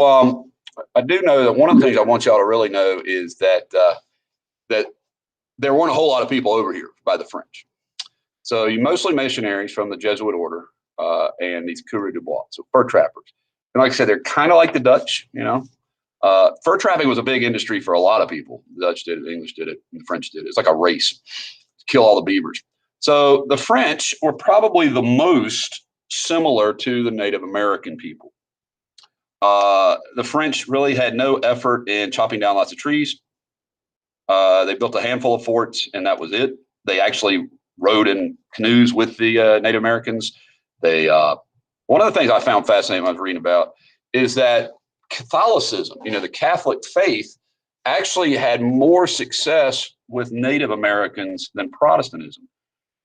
I do know that one of the things I want y'all to really know is that there weren't a whole lot of people over here by the French. So you mostly missionaries from the Jesuit order and these coureurs de bois, so fur trappers. And like I said, they're kind of like the Dutch, you know. Fur trapping was a big industry for a lot of people. The Dutch did it, the English did it, and the French did it. It's like a race to kill all the beavers. So the French were probably the most similar to the Native American people. The French really had no effort in chopping down lots of trees. They built a handful of forts, and that was it. They actually rode in canoes with the Native Americans. They one of the things I found fascinating when I was reading about is that Catholicism, you know, the Catholic faith, actually had more success with Native Americans than Protestantism,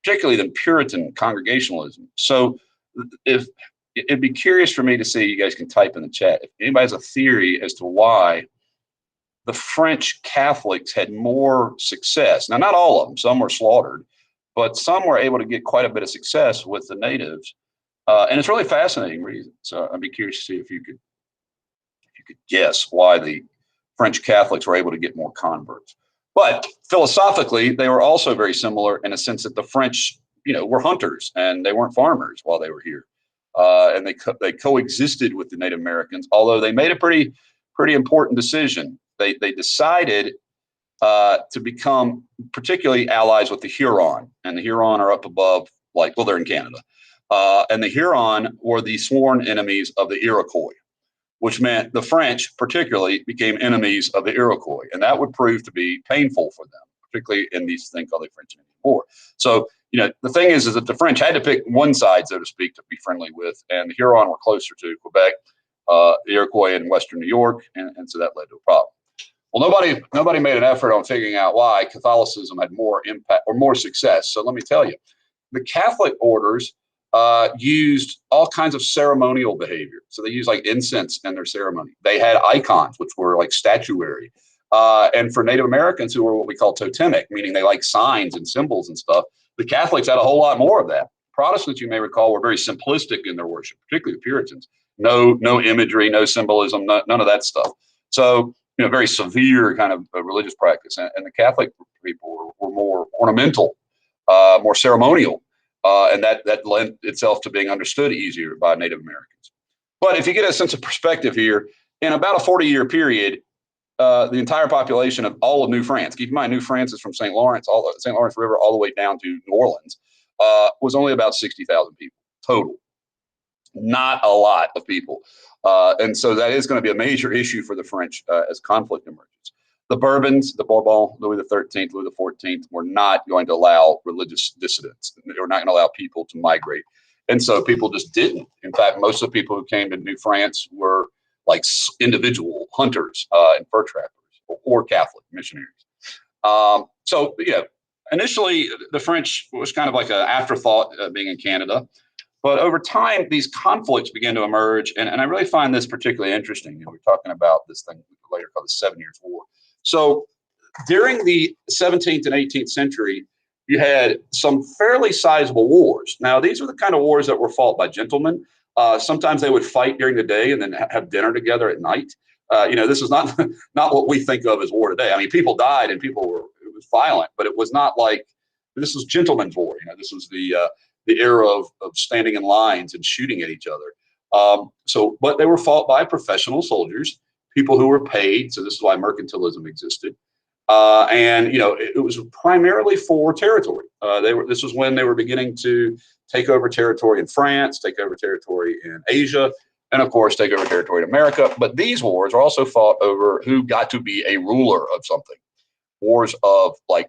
particularly than Puritan Congregationalism. So, if it'd be curious for me to see, you guys can type in the chat if anybody has a theory as to why the French Catholics had more success. Now, not all of them, some were slaughtered, but some were able to get quite a bit of success with the natives. And it's really fascinating reason. So I'd be curious to see if you could guess why the French Catholics were able to get more converts. But philosophically, they were also very similar in a sense that the French, you know, were hunters and they weren't farmers while they were here. And they coexisted with the Native Americans, although they made a pretty important decision. They decided to become particularly allies with the Huron, and the Huron are up above, like, well, they're in Canada. And the Huron were the sworn enemies of the Iroquois, which meant the French particularly became enemies of the Iroquois. And that would prove to be painful for them, particularly in these things called the French and Indian War. So, you know, the thing is that the French had to pick one side, so to speak, to be friendly with, and the Huron were closer to Quebec, the Iroquois in Western New York, and so that led to a problem. Well, nobody made an effort on figuring out why Catholicism had more impact or more success. So let me tell you, the Catholic orders used all kinds of ceremonial behavior. So they used like incense in their ceremony. They had icons, which were like statuary. And for Native Americans who were what we call totemic, meaning they like signs and symbols and stuff, the Catholics had a whole lot more of that. Protestants, you may recall, were very simplistic in their worship, particularly the Puritans. No imagery, no symbolism, none of that stuff. So, you know, very severe kind of religious practice. And the Catholic people were more ornamental, more ceremonial. And that lent itself to being understood easier by Native Americans. But if you get a sense of perspective here, in about a 40-year period, the entire population of all of New France, keep in mind, New France is from St. Lawrence, all the St. Lawrence River, all the way down to New Orleans, was only about 60,000 people total. Not a lot of people. And so that is going to be a major issue for the French as conflict emerges. The Bourbons, the Bourbon, Louis XIII, Louis XIV, were not going to allow religious dissidents. They were not going to allow people to migrate. And so people just didn't. In fact, most of the people who came to New France were like individual hunters and fur trappers or Catholic missionaries. So, yeah, initially the French was kind of like an afterthought being in Canada. But over time, these conflicts began to emerge. And I really find this particularly interesting. You know, we're talking about this thing later called the 7 Years' War. So during the 17th and 18th century, you had some fairly sizable wars. Now, these were the kind of wars that were fought by gentlemen. Sometimes they would fight during the day and then have dinner together at night. You know, this is not what we think of as war today. I mean, people died and it was violent, but it was not like, this was gentlemen's war. You know, this was the era of standing in lines and shooting at each other. But they were fought by professional soldiers, people who were paid. So this is why mercantilism existed. And, you know, it was primarily for territory. This was when they were beginning to take over territory in France, take over territory in Asia, and of course, take over territory in America. But these wars are also fought over who got to be a ruler of something. Wars of like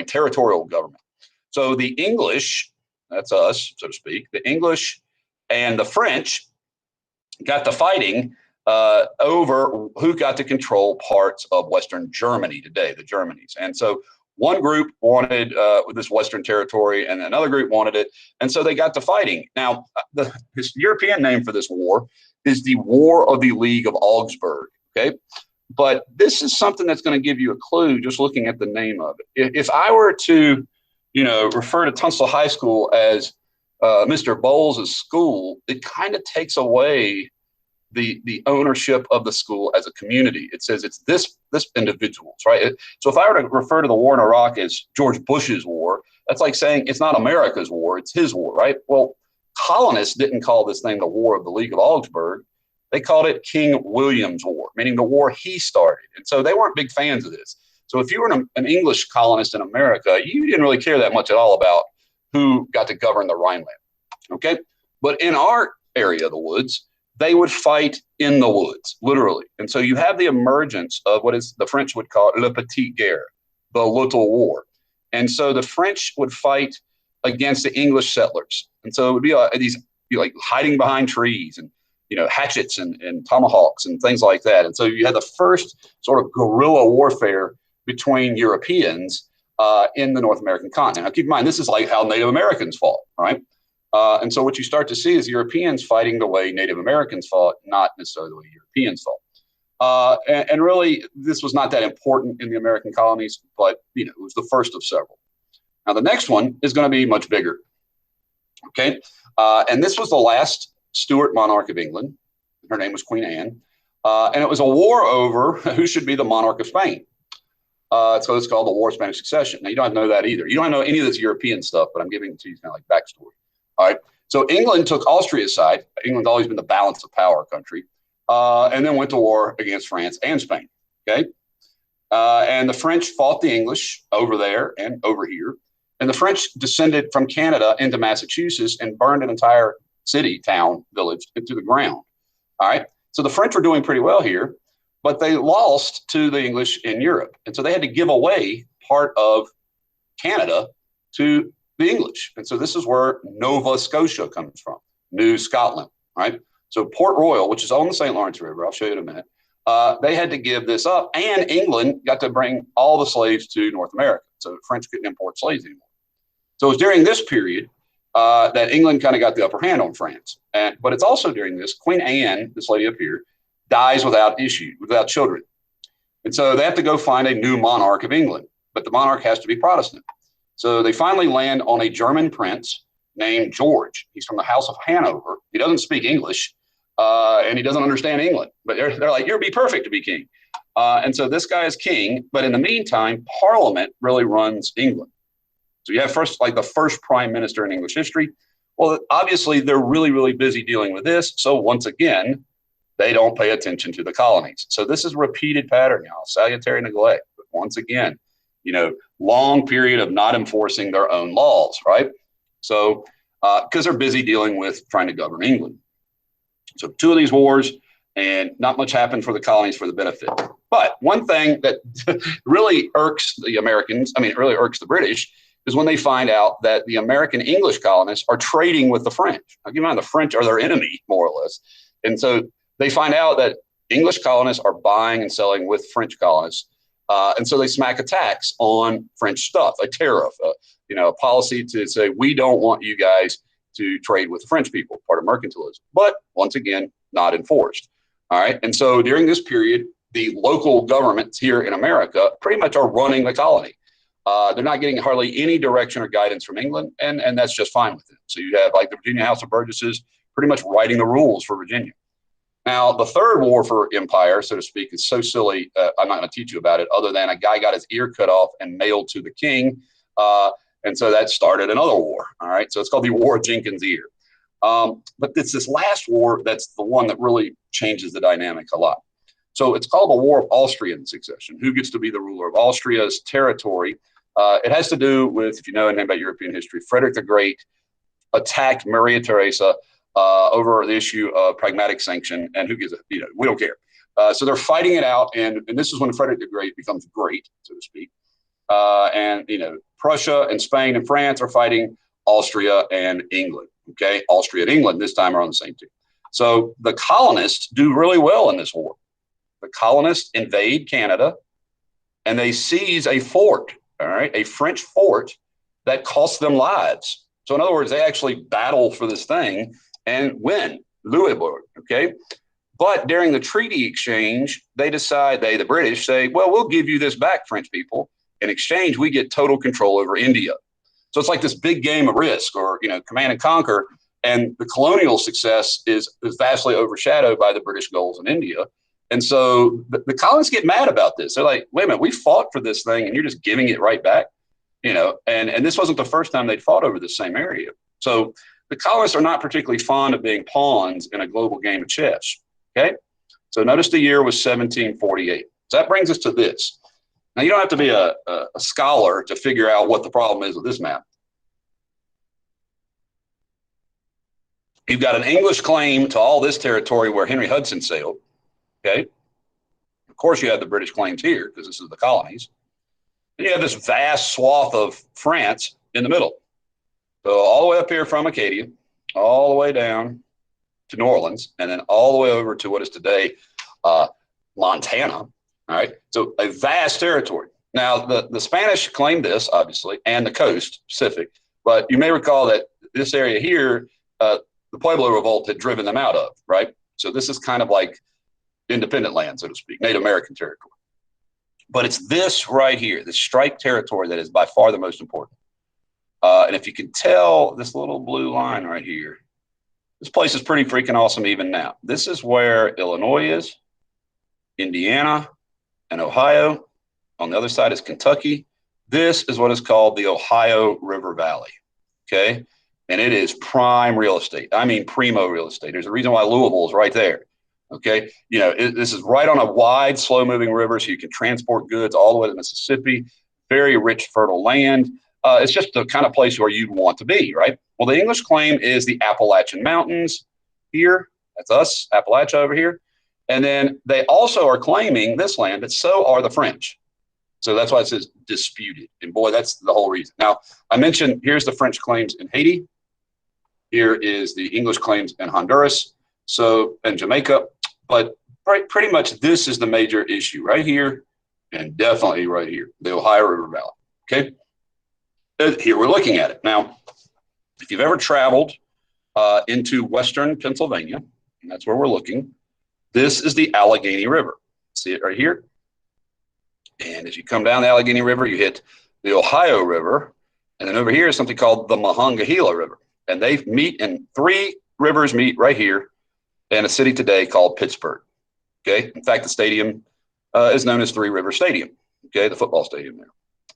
territorial government. So the English, that's us, so to speak, the English and the French got to fighting over who got to control parts of Western Germany today, the Germanies. And so one group wanted this Western territory and another group wanted it. And so they got to fighting. Now, the European name for this war is the War of the League of Augsburg. Okay. But this is something that's going to give you a clue just looking at the name of it. If I were to, you know, refer to Tunstall High School as Mr. Bowles' school, it kind of takes away the ownership of the school as a community. It says it's this individuals, right? So if I were to refer to the war in Iraq as George Bush's war, that's like saying it's not America's war, it's his war, right? Well, colonists didn't call this thing the War of the League of Augsburg. They called it King William's War, meaning the war he started. And so they weren't big fans of this. So if you were an English colonist in America, you didn't really care that much at all about who got to govern the Rhineland, okay? But in our area of the woods, they would fight in the woods, literally. And so you have the emergence of what is the French would call le petit guerre, the little war. And so the French would fight against the English settlers. And so it would be like hiding behind trees and, hatchets and tomahawks and things like that. And so you had the first sort of guerrilla warfare between Europeans in the North American continent. Now, keep in mind, this is like how Native Americans fought, right? And so what you start to see is Europeans fighting the way Native Americans fought, not necessarily the way Europeans fought. And really, this was not that important in the American colonies, but it was the first of several. Now, the next one is going to be much bigger. Okay, and this was the last Stuart monarch of England. Her name was Queen Anne, and it was a war over who should be the monarch of Spain. So it's called the War of Spanish Succession. Now, you don't know that either. You don't know any of this European stuff, but I'm giving it to you kind of like backstory. All right. So England took Austria's side. England's always been the balance of power country, and then went to war against France and Spain. Okay. And the French fought the English over there and over here. And the French descended from Canada into Massachusetts and burned an entire city, town, village into the ground. All right. So the French were doing pretty well here, but they lost to the English in Europe. And so they had to give away part of Canada to the English. And so this is where Nova Scotia comes from, New Scotland, right? So Port Royal, which is on the St. Lawrence River, I'll show you in a minute, they had to give this up, and England got to bring all the slaves to North America. So the French couldn't import slaves anymore. So it was during this period that England kind of got the upper hand on France. But it's also during this, Queen Anne, this lady up here, dies without children. And so they have to go find a new monarch of England, but the monarch has to be Protestant. So they finally land on a German prince named George. He's from the House of Hanover. He doesn't speak English, and he doesn't understand England. But they're like, you'll be perfect to be king. And so this guy is king. But in the meantime, Parliament really runs England. So you have the first prime minister in English history. Well, obviously, they're really, really busy dealing with this. So once again, they don't pay attention to the colonies. So this is a repeated pattern, y'all. Salutary neglect. But once again, long period of not enforcing their own laws, right? So, because they're busy dealing with trying to govern England. So 2 of these wars, and not much happened for the colonies for the benefit. But one thing that really irks the Americans, it really irks the British, is when they find out that the American English colonists are trading with the French. Now, keep in mind, the French are their enemy, more or less. And so they find out that English colonists are buying and selling with French colonists. And so they smack a tax on French stuff, a tariff, a policy to say, we don't want you guys to trade with the French people, part of mercantilism. But once again, not enforced. All right. And so during this period, the local governments here in America pretty much are running the colony. They're not getting hardly any direction or guidance from England, and that's just fine with them. So you have like the Virginia House of Burgesses pretty much writing the rules for Virginia. Now, the third war for empire, so to speak, is so silly, I'm not going to teach you about it, other than a guy got his ear cut off and mailed to the king. And so that started another war. All right. So it's called the War of Jenkins' Ear. But it's this last war that's the one that really changes the dynamic a lot. So it's called the War of Austrian Succession. Who gets to be the ruler of Austria's territory? It has to do with, if you know anything about European history, Frederick the Great attacked Maria Theresa over the issue of pragmatic sanction, and who gives it? We don't care. So they're fighting it out, and this is when Frederick the Great becomes great, so to speak. And Prussia and Spain and France are fighting Austria and England. Okay, Austria and England this time are on the same team. So the colonists do really well in this war. The colonists invade Canada, and they seize a fort. All right, a French fort that costs them lives. So in other words, they actually battle for this thing and win Louisbourg. Okay. But during the treaty exchange, the British say, well, we'll give you this back, French people. In exchange, we get total control over India. So it's like this big game of Risk or, Command and Conquer. And the colonial success is vastly overshadowed by the British goals in India. And so the colonists get mad about this. They're like, wait a minute, we fought for this thing and you're just giving it right back, and this wasn't the first time they'd fought over the same area. So the colonists are not particularly fond of being pawns in a global game of chess. Okay. So notice the year was 1748. So that brings us to this. Now, you don't have to be a scholar to figure out what the problem is with this map. You've got an English claim to all this territory where Henry Hudson sailed. Okay. Of course, you have the British claims here because this is the colonies. And you have this vast swath of France in the middle. So all the way up here from Acadia, all the way down to New Orleans, and then all the way over to what is today Montana. All right. So a vast territory. Now, the Spanish claimed this, obviously, and the coast, Pacific. But you may recall that this area here, the Pueblo Revolt had driven them out of, right? So this is kind of like independent land, so to speak, Native American territory. But it's this right here, the strike territory, that is by far the most important. And if you can tell this little blue line right here, this place is pretty freaking awesome even now. This is where Illinois is, Indiana, and Ohio. On the other side is Kentucky. This is what is called the Ohio River Valley, okay? And it is prime real estate. I mean, primo real estate. There's a reason why Louisville is right there. Okay. This is right on a wide, slow moving river. So you can transport goods all the way to Mississippi, very rich, fertile land. It's just the kind of place where you'd want to be, right? Well, the English claim is the Appalachian Mountains here. That's us, Appalachia over here. And then they also are claiming this land, but so are the French. So that's why it says disputed. And boy, that's the whole reason. Now, I mentioned here's the French claims in Haiti. Here is the English claims in Honduras, and Jamaica. But pretty much this is the major issue right here, and definitely right here, the Ohio River Valley. Okay, here we're looking at it. Now, if you've ever traveled into Western Pennsylvania, and that's where we're looking, this is the Allegheny River. See it right here? And as you come down the Allegheny River, you hit the Ohio River, and then over here is something called the Monongahela River. And they meet, and three rivers meet right here in a city today called Pittsburgh. Okay. In fact, the stadium is known as Three River Stadium. Okay. The football stadium there,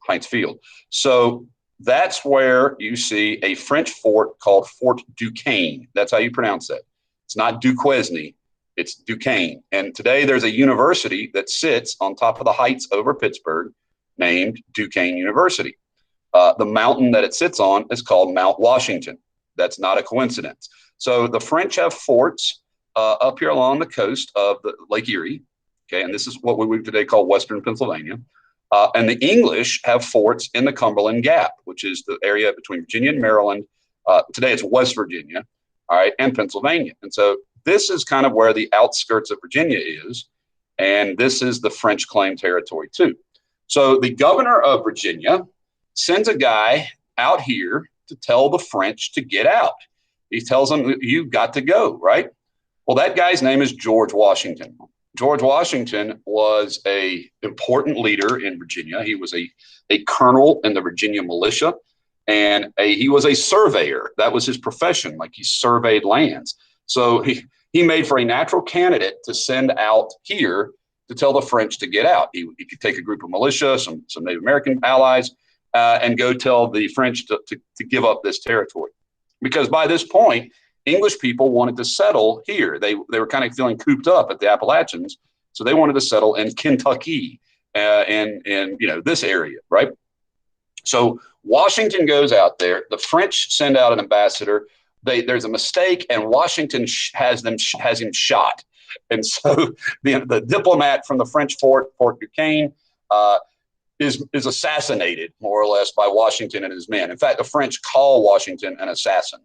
Heinz Field. So that's where you see a French fort called Fort Duquesne. That's how you pronounce that. It's not Duquesne, it's Duquesne. And today there's a university that sits on top of the heights over Pittsburgh named Duquesne University. The mountain that it sits on is called Mount Washington. That's not a coincidence. So the French have forts up here along the coast of the Lake Erie. Okay. And this is what we would today call Western Pennsylvania. And the English have forts in the Cumberland Gap, which is the area between Virginia and Maryland. Today it's West Virginia, all right, and Pennsylvania. And so this is kind of where the outskirts of Virginia is. And this is the French claim territory too. So the governor of Virginia sends a guy out here to tell the French to get out. He tells them, you've got to go, right? Well, that guy's name is George Washington. George Washington was an important leader in Virginia. He was a colonel in the Virginia militia, and he was a surveyor. That was his profession, like he surveyed lands. So he made for a natural candidate to send out here to tell the French to get out. He could take a group of militia, some Native American allies, and go tell the French to give up this territory. Because by this point, English people wanted to settle here. They were kind of feeling cooped up at the Appalachians, so they wanted to settle in Kentucky and this area, right? So Washington goes out there. The French send out an ambassador. There's a mistake, and Washington has him shot. And so the diplomat from the French Fort Duquesne, is assassinated more or less by Washington and his men. In fact, the French call Washington an assassin.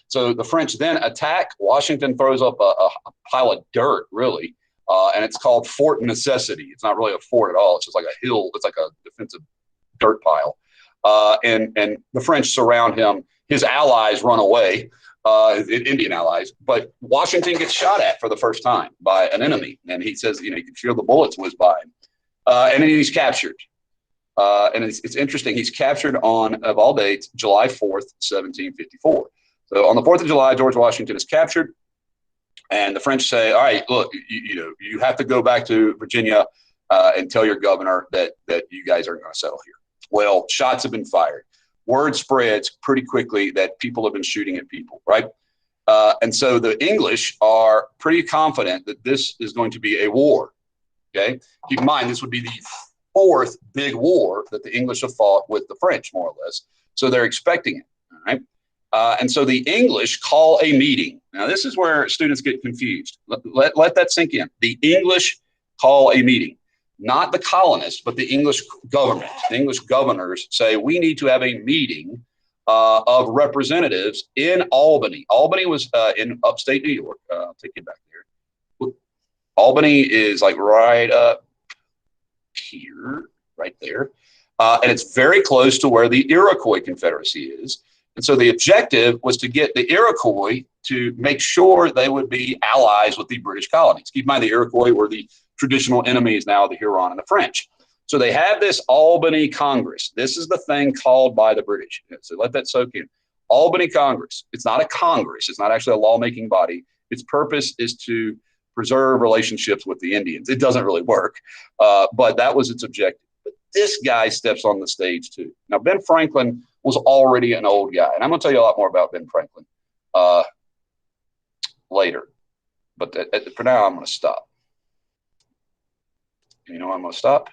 So the French then attack. Washington throws up a pile of dirt, really, and it's called Fort Necessity. It's not really a fort at all. It's just like a hill. It's like a defensive dirt pile. And the French surround him. His allies run away, Indian allies, but Washington gets shot at for the first time by an enemy. And he says, you can feel the bullets whiz by him. And then he's captured. And it's interesting. He's captured on, of all dates, July 4th, 1754. So on the 4th of July, George Washington is captured, and the French say, all right, look, you have to go back to Virginia and tell your governor that you guys aren't going to settle here. Well, shots have been fired. Word spreads pretty quickly that people have been shooting at people, right? And so the English are pretty confident that this is going to be a war, okay? Keep in mind, this would be the fourth big war that the English have fought with the French, more or less. So they're expecting it, all right? And so the English call a meeting. Now, this is where students get confused. Let that sink in. The English call a meeting, not the colonists, but the English government. The English governors say, we need to have a meeting of representatives in Albany. Albany was in upstate New York. I'll take you back there. Albany is like right up here, right there. And it's very close to where the Iroquois Confederacy is. And so the objective was to get the Iroquois to make sure they would be allies with the British colonies. Keep in mind, the Iroquois were the traditional enemies now of the Huron and the French. So they have this Albany Congress. This is the thing called by the British. So let that soak in. Albany Congress. It's not a Congress. It's not actually a lawmaking body. Its purpose is to preserve relationships with the Indians. It doesn't really work, but that was its objective. But this guy steps on the stage too. Now, Ben Franklin was already an old guy, and I'm going to tell you a lot more about Ben Franklin later. But for now, I'm going to stop. You know, I'm going to stop.